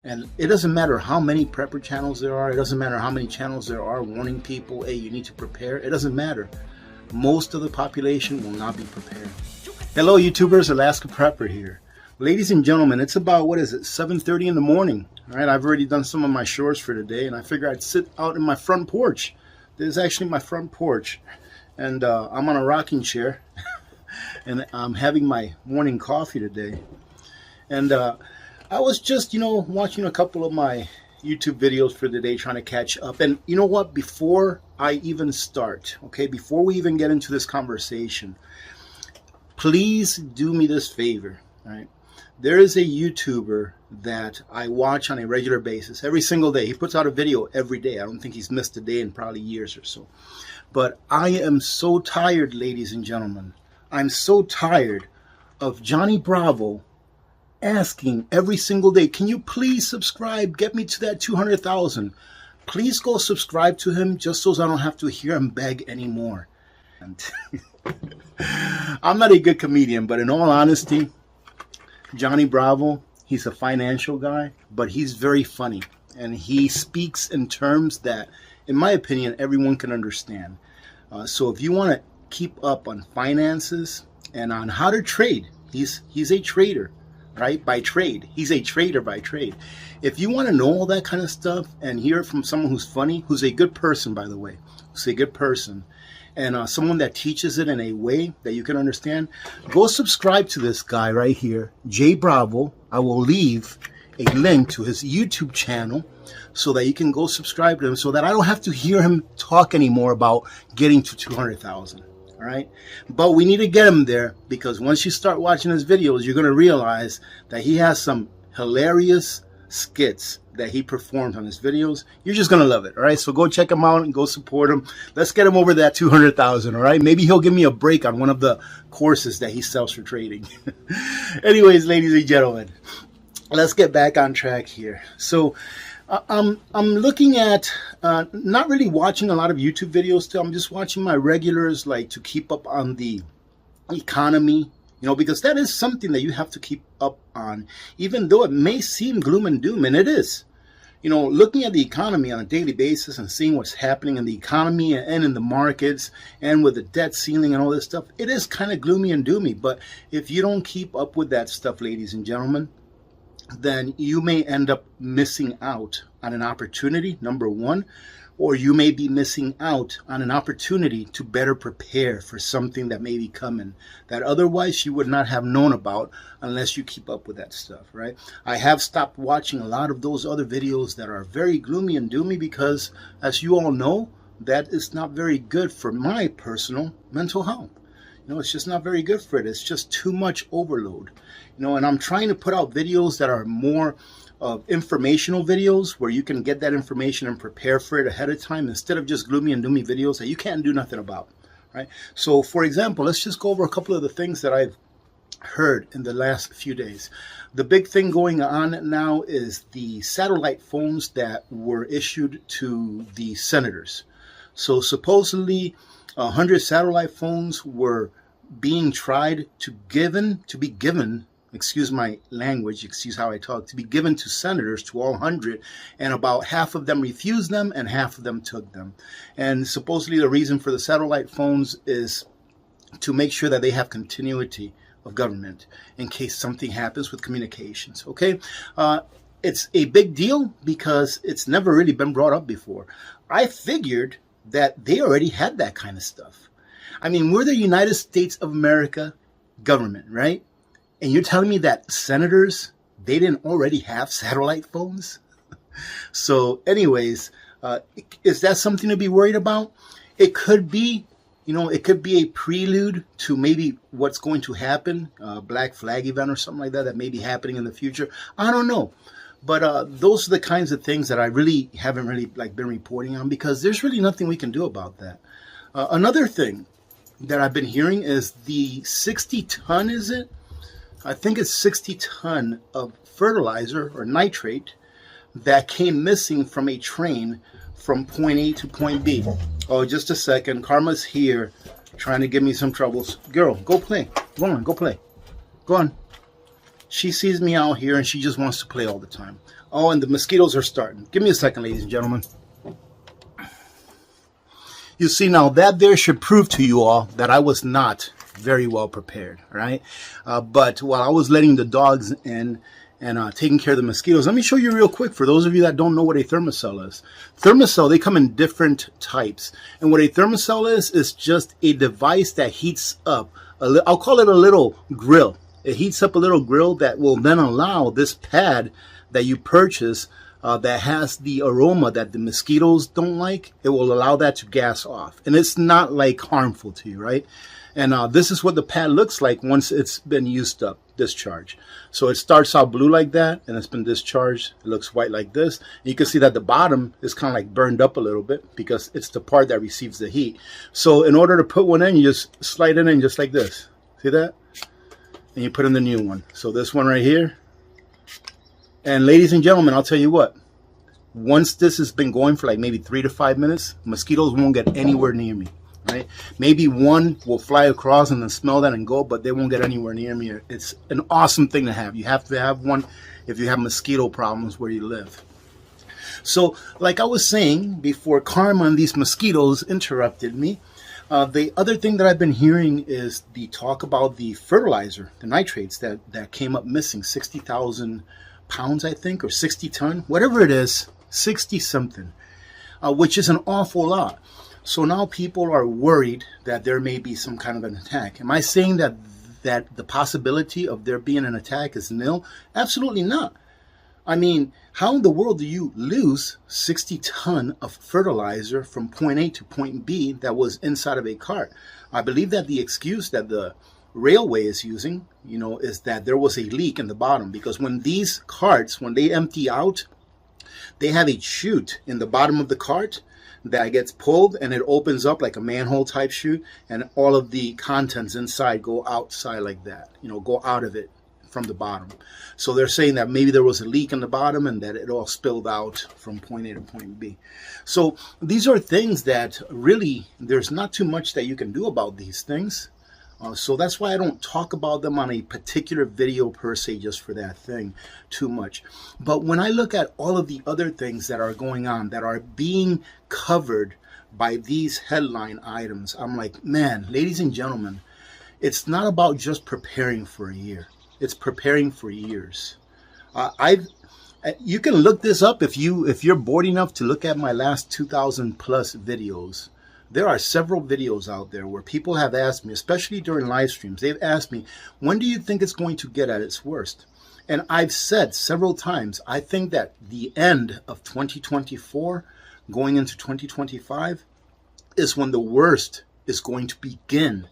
And it doesn't matter how many prepper channels there are. It doesn't matter how many channels there are warning people, hey, you need to prepare. It doesn't matter. Most of the population will not be prepared. Hello, YouTubers. Alaska Prepper here. Ladies and gentlemen, it's about, 7:30 in the morning. All right, I've already done some of my chores for today, and I figured I'd sit out in my front porch. This is actually my front porch, and I'm on a rocking chair, and I'm having my morning coffee today. And I was just, watching a couple of my YouTube videos for the day, trying to catch up. And you know what? Before I even start, okay, before we even get into this conversation, please do me this favor, all right? There is a YouTuber that I watch on a regular basis, every single day. He puts out a video every day. I don't think he's missed a day in probably years or so. But I am so tired, ladies and gentlemen. I'm so tired of Johnny Bravo asking every single day, can you please subscribe, get me to that 200,000. Please go subscribe to him just so I don't have to hear him beg anymore. And I'm not a good comedian, but in all honesty, Johnny Bravo, he's a financial guy, but he's very funny, and he speaks in terms that, in my opinion, everyone can understand. So if you want to keep up on finances and on how to trade, he's a trader, right? By trade. He's a trader by trade. If you want to know all that kind of stuff and hear it from someone who's funny, who's a good person, by the way, who's a good person, and someone that teaches it in a way that you can understand, go subscribe to this guy right here, Jay Bravo. I will leave a link to his YouTube channel so that you can go subscribe to him, so that I don't have to hear him talk anymore about getting to 200,000. All right, but we need to get him there, because once you start watching his videos, you're going to realize that he has some hilarious skits that he performs on his videos. You're just going to love it. All right, so go check him out and go support him. Let's get him over that 200,000. All right, maybe he'll give me a break on one of the courses that he sells for trading. Anyways, ladies and gentlemen, let's get back on track here. So I'm looking at not really watching a lot of YouTube videos still. I'm just watching my regulars, like, to keep up on the economy, because that is something that you have to keep up on, even though it may seem gloom and doom, and it is. Looking at the economy on a daily basis and seeing what's happening in the economy and in the markets and with the debt ceiling and all this stuff, it is kind of gloomy and doomy. But if you don't keep up with that stuff, ladies and gentlemen, then you may end up missing out on an opportunity, number one, or you may be missing out on an opportunity to better prepare for something that may be coming that otherwise you would not have known about unless you keep up with that stuff, right? I have stopped watching a lot of those other videos that are very gloomy and doomy because, as you all know, that is not very good for my personal mental health. It's just not very good for it. It's just too much overload. And I'm trying to put out videos that are more of informational videos where you can get that information and prepare for it ahead of time, instead of just gloomy and doomy videos that you can't do nothing about, right? So, for example, let's just go over a couple of the things that I've heard in the last few days. The big thing going on now is the satellite phones that were issued to the senators. So supposedly 100 satellite phones were being tried to be given, excuse my language, excuse how I talk, to be given to senators, to all 100, and about half of them refused them and half of them took them. And supposedly the reason for the satellite phones is to make sure that they have continuity of government in case something happens with communications, okay? It's a big deal because it's never really been brought up before. I figured that they already had that kind of stuff. I mean, we're the United States of America government, right? And you're telling me that senators, they didn't already have satellite phones? So anyways, is that something to be worried about? It could be, it could be a prelude to maybe what's going to happen, Black Flag event or something like that, that may be happening in the future. I don't know. But those are the kinds of things that I really haven't been reporting on, because there's really nothing we can do about that. Another thing that I've been hearing is the 60 ton, is it? I think it's 60 ton of fertilizer or nitrate that came missing from a train from point A to point B. Oh, just a second. Karma's here trying to give me some troubles. Girl, go play. Go on, go play. Go on. She sees me out here and she just wants to play all the time. Oh, and the mosquitoes are starting. Give me a second, ladies and gentlemen. You see, now that there should prove to you all that I was not very well prepared, right? But while I was letting the dogs in and taking care of the mosquitoes, let me show you real quick for those of you that don't know what a thermocell is. Thermocell, they come in different types. And what a thermocell is just a device that heats up. I'll call it a little grill. It heats up a little grill that will then allow this pad that you purchase that has the aroma that the mosquitoes don't like, it will allow that to gas off. And it's not like harmful to you, right? And this is what the pad looks like once it's been used up, discharged. So it starts out blue like that, and it's been discharged. It looks white like this. And you can see that the bottom is kind of like burned up a little bit because it's the part that receives the heat. So in order to put one in, you just slide it in just like this. See that? And you put in the new one. So this one right here. And ladies and gentlemen, I'll tell you what, once this has been going for like maybe 3 to 5 minutes, mosquitoes won't get anywhere near me, right? Maybe one will fly across and then smell that and go, but they won't get anywhere near me. It's an awesome thing to have. You have to have one if you have mosquito problems where you live. So like I was saying before Karma and these mosquitoes interrupted me, the other thing that I've been hearing is the talk about the fertilizer, the nitrates that came up missing, 60,000 pounds, I think, or 60 ton, whatever it is, 60 something, which is an awful lot. So now people are worried that there may be some kind of an attack. Am I saying that the possibility of there being an attack is nil? Absolutely not. I mean, how in the world do you lose 60 ton of fertilizer from point A to point B that was inside of a cart? I believe that the excuse that the railway is using, is that there was a leak in the bottom, because when these carts, when they empty out, they have a chute in the bottom of the cart that gets pulled and it opens up like a manhole type chute, and all of the contents inside go outside like that, go out of it from the bottom. So they're saying that maybe there was a leak in the bottom and that it all spilled out from point A to point B. So these are things that really, there's not too much that you can do about these things. So that's why I don't talk about them on a particular video per se, just for that thing too much. But when I look at all of the other things that are going on, that are being covered by these headline items, I'm like, man, ladies and gentlemen, it's not about just preparing for a year. It's preparing for years. You can look this up if you're bored enough to look at my last 2,000 plus videos. There are several videos out there where people have asked me, especially during live streams, they've asked me, when do you think it's going to get at its worst? And I've said several times, I think that the end of 2024, going into 2025, is when the worst is going to begin.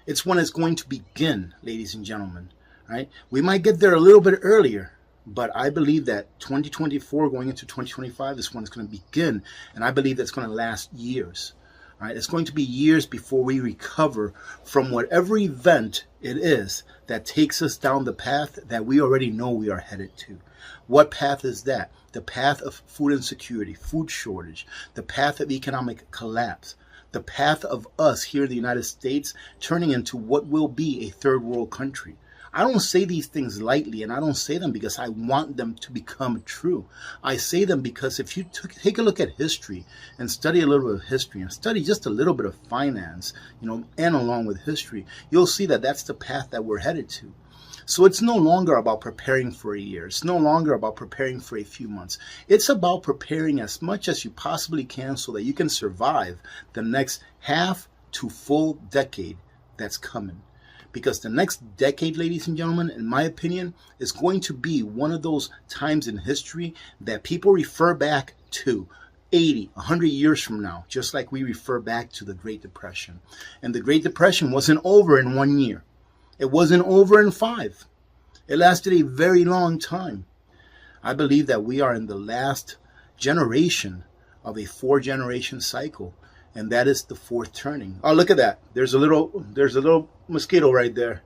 It's when it's going to begin, ladies and gentlemen, right? We might get there a little bit earlier, but I believe that 2024 going into 2025 is when it's going to begin. And I believe that's going to last years. Right? It's going to be years before we recover from whatever event it is that takes us down the path that we already know we are headed to. What path is that? The path of food insecurity, food shortage, the path of economic collapse, the path of us here in the United States turning into what will be a third world country. I don't say these things lightly, and I don't say them because I want them to become true. I say them because if you take a look at history and study a little bit of history and study just a little bit of finance, and along with history, you'll see that that's the path that we're headed to. So it's no longer about preparing for a year. It's no longer about preparing for a few months. It's about preparing as much as you possibly can so that you can survive the next half to full decade that's coming. Because the next decade, ladies and gentlemen, in my opinion, is going to be one of those times in history that people refer back to 80, 100 years from now, just like we refer back to the Great Depression. And the Great Depression wasn't over in 1 year. It wasn't over in 5. It lasted a very long time. I believe that we are in the last generation of a 4-generation cycle. And that is the 4th turning. Oh, look at that. There's a little mosquito right there.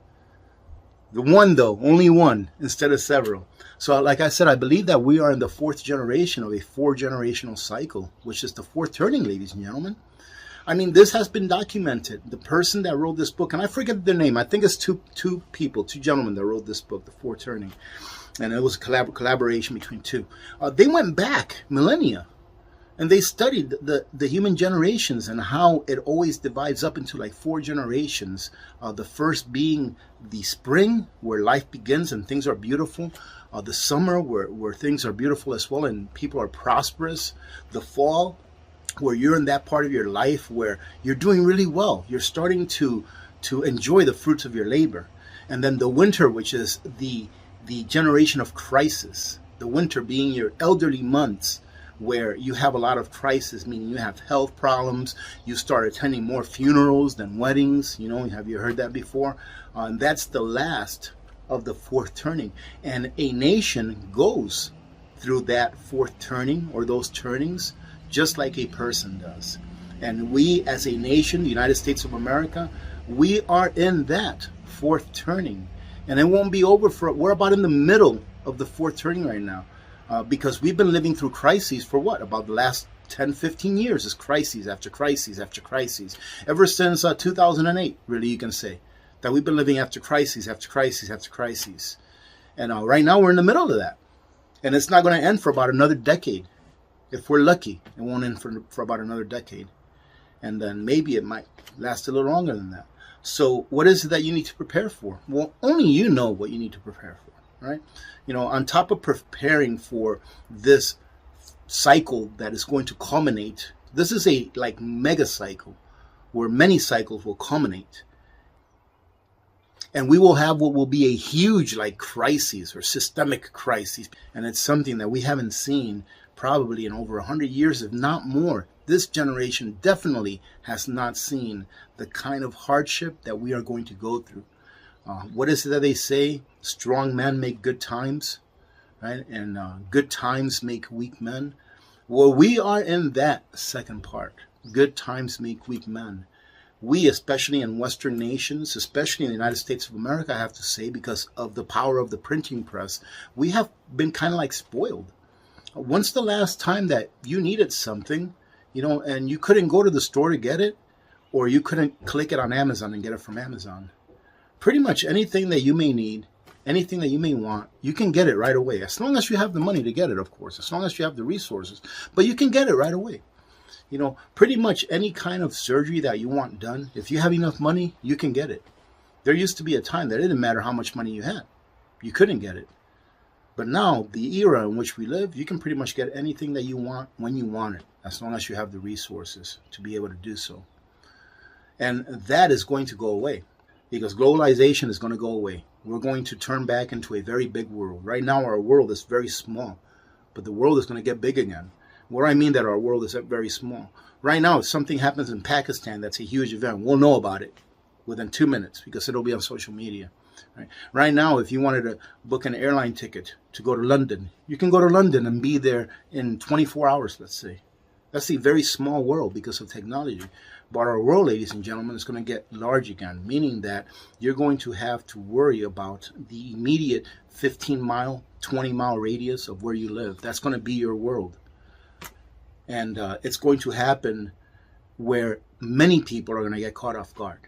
The one, though, only one instead of several. So like I said, I believe that we are in the 4th generation of a 4-generational cycle, which is the 4th turning, ladies and gentlemen. I mean, this has been documented. The person that wrote this book, and I forget their name. I think it's two gentlemen that wrote this book, The 4th Turning. and it was a collaboration between two. They went back millennia, and they studied the human generations and how it always divides up into like 4 generations. The first being the spring, where life begins and things are beautiful. The summer, where things are beautiful as well and people are prosperous. The fall, where you're in that part of your life where you're doing really well. You're starting to enjoy the fruits of your labor. And then the winter, which is the generation of crisis. The winter being your elderly months, where you have a lot of crisis, meaning you have health problems. You start attending more funerals than weddings. Have you heard that before? And that's the last of the 4th turning. And a nation goes through that 4th turning, or those turnings, just like a person does. And we as a nation, the United States of America, we are in that 4th turning. And it won't be over we're about in the middle of the 4th turning right now. Because we've been living through crises for what? About the last 10, 15 years. It's crises after crises after crises. Ever since 2008, really, you can say that we've been living after crises after crises after crises. And right now we're in the middle of that. And it's not going to end for about another decade. If we're lucky, it won't end for about another decade. And then maybe it might last a little longer than that. So what is it that you need to prepare for? Well, only you know what you need to prepare for, right? On top of preparing for this cycle that is going to culminate, this is a like mega cycle where many cycles will culminate. And we will have what will be a huge like crisis or systemic crisis. And it's something that we haven't seen probably in over 100 years, if not more. This generation definitely has not seen the kind of hardship that we are going to go through. What is it that they say? Strong men make good times, right? And good times make weak men. Well, we are in that second part. Good times make weak men. We, especially in Western nations, especially in the United States of America, I have to say, because of the power of the printing press, we have been kind of like spoiled. When's the last time that you needed something, and you couldn't go to the store to get it, or you couldn't click it on Amazon and get it from Amazon? Pretty much anything that you may need, anything that you may want, you can get it right away. As long as you have the money to get it, of course, as long as you have the resources, but you can get it right away. Pretty much any kind of surgery that you want done, if you have enough money, you can get it. There used to be a time that it didn't matter how much money you had. You couldn't get it. But now, the era in which we live, you can pretty much get anything that you want when you want it, as long as you have the resources to be able to do so. And that is going to go away, because globalization is going to go away. We're going to turn back into a very big world. Right now, our world is very small, but the world is going to get big again. What do I mean that our world is very small? Right now, if something happens in Pakistan that's a huge event, we'll know about it within 2 minutes because it'll be on social media. Right now, if you wanted to book an airline ticket to go to London, you can go to London and be there in 24 hours, let's say. That's a very small world because of technology. But our world, ladies and gentlemen, is going to get large again, meaning that you're going to have to worry about the immediate 15-mile, 20-mile radius of where you live. That's going to be your world. And it's going to happen where many people are going to get caught off guard.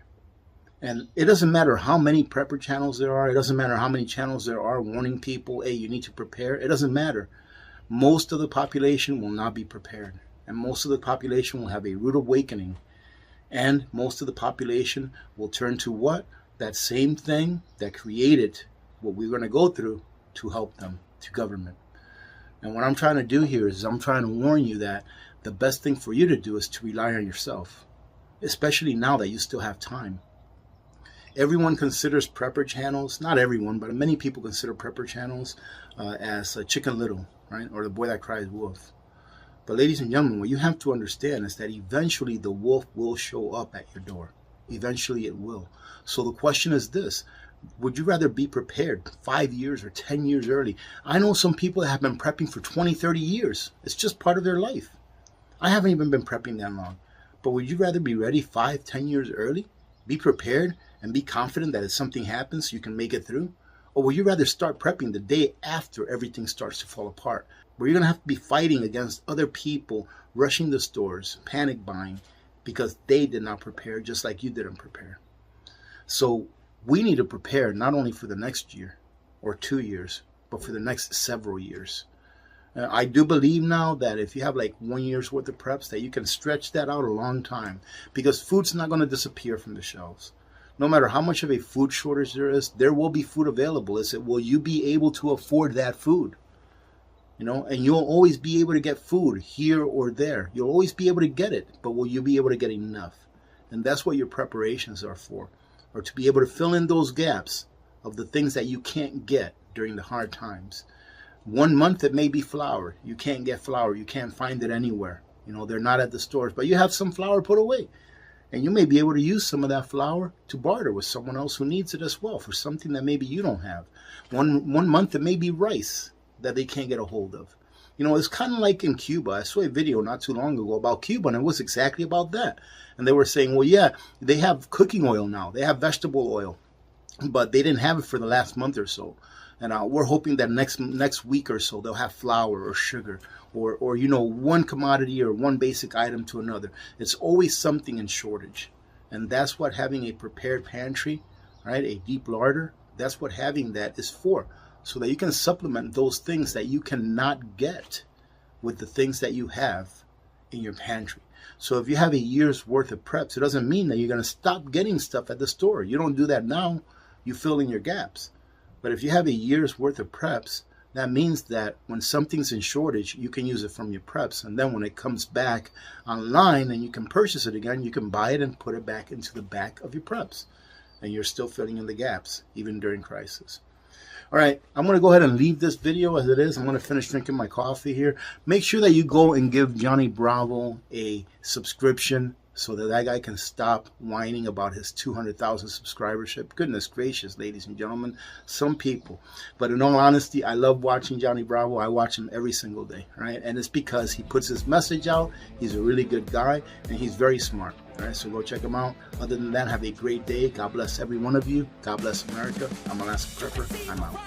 And it doesn't matter how many prepper channels there are. It doesn't matter how many channels there are warning people, hey, you need to prepare. It doesn't matter. Most of the population will not be prepared. And most of the population will have a rude awakening. And most of the population will turn to what? That same thing that created what we're going to go through to help them, to government. And what I'm trying to do here is I'm trying to warn you that the best thing for you to do is to rely on yourself, especially now that you still have time. Everyone considers prepper channels, not everyone, but many people consider prepper channels as Chicken Little, right? Or The Boy That Cries Wolf. But ladies and gentlemen, what you have to understand is that eventually the wolf will show up at your door. Eventually it will. So the question is this: would you rather be prepared 5 years or 10 years early? I know some people that have been prepping for 20, 30 years. It's just part of their life. I haven't even been prepping that long. But would you rather be ready 5, 10 years early? Be prepared and be confident that if something happens, you can make it through? Or would you rather start prepping the day after everything starts to fall apart, where you're going to have to be fighting against other people, rushing the stores, panic buying, because they did not prepare just like you didn't prepare? So we need to prepare not only for the next year or 2 years, but for the next several years. I do believe now that if you have like 1 year's worth of preps, that you can stretch that out a long time, because food's not going to disappear from the shelves. No matter how much of a food shortage there is, there will be food available. Is it, will you be able to afford that food? You know, and you'll always be able to get food here or there. You'll always be able to get it, but will you be able to get enough? And that's what your preparations are for, or to be able to fill in those gaps of the things that you can't get during the hard times. 1 month it may be flour. You can't get flour. You can't find it anywhere. You know, they're not at the stores, but you have some flour put away. And you may be able to use some of that flour to barter with someone else who needs it as well for something that maybe you don't have. One month it may be rice that they can't get a hold of. You know, it's kind of like in Cuba. I saw a video not too long ago about Cuba, and it was exactly about that. And they were saying, well, yeah, they have cooking oil now. They have vegetable oil, but they didn't have it for the last month or so. And we're hoping that next week or so they'll have flour or sugar or you know, one commodity or one basic item to another. It's always something in shortage. And that's what having a prepared pantry, right, a deep larder, that's what having that is for. So that you can supplement those things that you cannot get with the things that you have in your pantry. So if you have a year's worth of preps, it doesn't mean that you're going to stop getting stuff at the store. You don't do that now. You fill in your gaps. But if you have a year's worth of preps, that means that when something's in shortage, you can use it from your preps. And then when it comes back online and you can purchase it again, you can buy it and put it back into the back of your preps. And you're still filling in the gaps, even during crisis. All right, I'm going to go ahead and leave this video as it is. I'm going to finish drinking my coffee here. Make sure that you go and give Johnny Bravo a subscription so that guy can stop whining about his 200,000 subscribership. Goodness gracious, ladies and gentlemen, some people. But in all honesty, I love watching Johnny Bravo. I watch him every single day, right? And it's because he puts his message out. He's a really good guy, and he's very smart. All right, so go check him out. Other than that, have a great day. God bless every one of you. God bless America. I'm Alaska Prepper. I'm out.